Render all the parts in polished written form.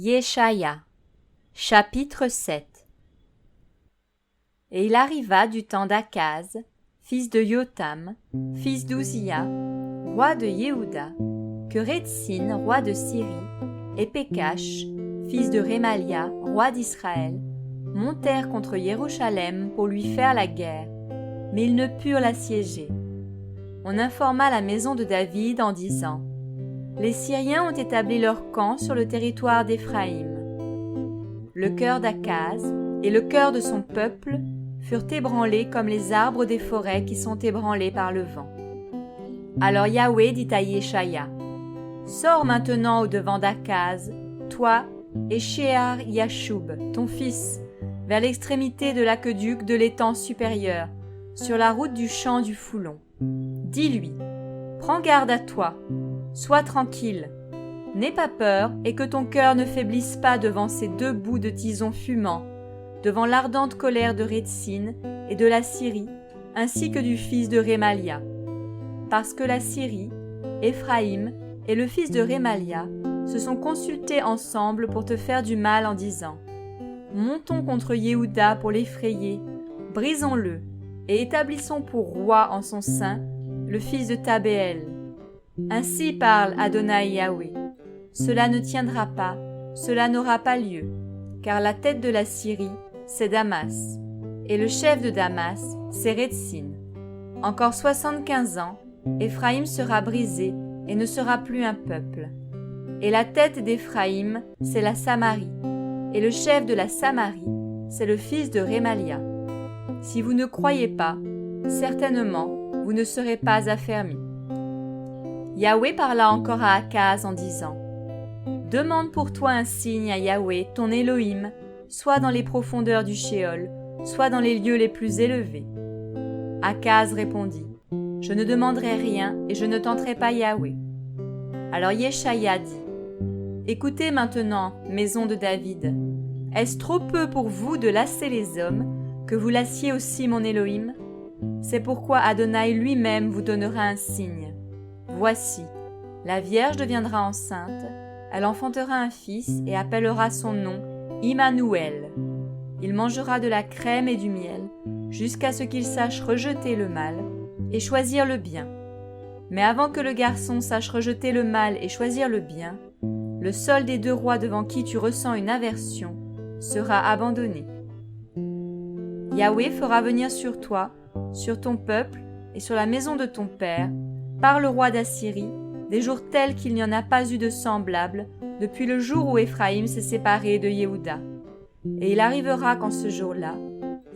Yeshaya, chapitre 7. Et il arriva du temps d'Akaz, fils de Yotam, fils d'Uzziya, roi de Yehuda, que Rétsin, roi de Syrie, et Pékash, fils de Rémalia, roi d'Israël, montèrent contre Jérusalem pour lui faire la guerre, mais ils ne purent l'assiéger. On informa la maison de David en disant: les Syriens ont établi leur camp sur le territoire d'Éphraïm. Le cœur d'Akaz et le cœur de son peuple furent ébranlés comme les arbres des forêts qui sont ébranlés par le vent. Alors Yahweh dit à Yeshaya: sors maintenant au-devant d'Akaz, toi et Shear Yashub, ton fils, vers l'extrémité de l'aqueduc de l'étang supérieur, sur la route du champ du Foulon. Dis-lui: prends garde à toi, sois tranquille, n'aie pas peur et que ton cœur ne faiblisse pas devant ces deux bouts de tison fumants, devant l'ardente colère de Rétsin et de la Syrie, ainsi que du fils de Rémalia. Parce que la Syrie, Éphraïm et le fils de Rémalia se sont consultés ensemble pour te faire du mal en disant: montons contre Yehuda pour l'effrayer, brisons-le et établissons pour roi en son sein le fils de Tabéel. Ainsi parle Adonai Yahweh: cela ne tiendra pas, cela n'aura pas lieu, car la tête de la Syrie, c'est Damas, et le chef de Damas, c'est Rétsin. Encore 75 ans, Éphraïm sera brisé et ne sera plus un peuple. Et la tête d'Éphraïm, c'est la Samarie, et le chef de la Samarie, c'est le fils de Rémalia. Si vous ne croyez pas, certainement, vous ne serez pas affermis. Yahweh parla encore à Akaz en disant: demande pour toi un signe à Yahweh, ton Elohim, soit dans les profondeurs du Shéol, soit dans les lieux les plus élevés. Akaz répondit: je ne demanderai rien et je ne tenterai pas Yahweh. Alors Yeshaya dit: écoutez maintenant, maison de David, est-ce trop peu pour vous de lasser les hommes, que vous lassiez aussi mon Elohim? C'est pourquoi Adonai lui-même vous donnera un signe. Voici, la Vierge deviendra enceinte, elle enfantera un fils et appellera son nom Immanuel. Il mangera de la crème et du miel, jusqu'à ce qu'il sache rejeter le mal et choisir le bien. Mais avant que le garçon sache rejeter le mal et choisir le bien, le seul des deux rois devant qui tu ressens une aversion sera abandonné. Yahweh fera venir sur toi, sur ton peuple et sur la maison de ton père, par le roi d'Assyrie, des jours tels qu'il n'y en a pas eu de semblable depuis le jour où Éphraïm s'est séparé de Yehuda. Et il arrivera qu'en ce jour-là,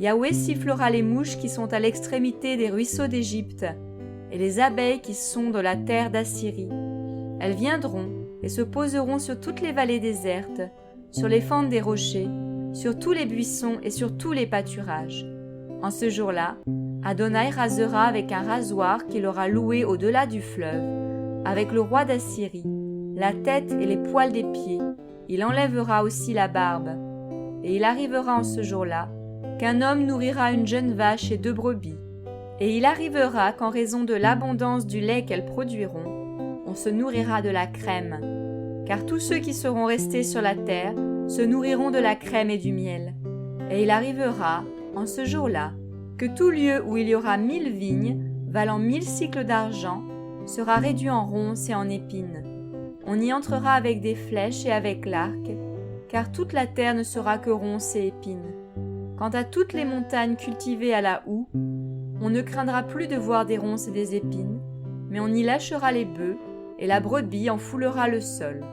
Yahweh sifflera les mouches qui sont à l'extrémité des ruisseaux d'Égypte et les abeilles qui sont de la terre d'Assyrie. Elles viendront et se poseront sur toutes les vallées désertes, sur les fentes des rochers, sur tous les buissons et sur tous les pâturages. En ce jour-là, Adonai rasera avec un rasoir qu'il aura loué au-delà du fleuve, avec le roi d'Assyrie, la tête et les poils des pieds. Il enlèvera aussi la barbe. Et il arrivera en ce jour-là qu'un homme nourrira une jeune vache et 2 brebis. Et il arrivera qu'en raison de l'abondance du lait qu'elles produiront, on se nourrira de la crème. Car tous ceux qui seront restés sur la terre se nourriront de la crème et du miel. Et il arrivera, en ce jour-là, que tout lieu où il y aura 1000 vignes, valant 1000 cycles d'argent, sera réduit en ronces et en épines. On y entrera avec des flèches et avec l'arc, car toute la terre ne sera que ronces et épines. Quant à toutes les montagnes cultivées à la houe, on ne craindra plus de voir des ronces et des épines, mais on y lâchera les bœufs, et la brebis en foulera le sol.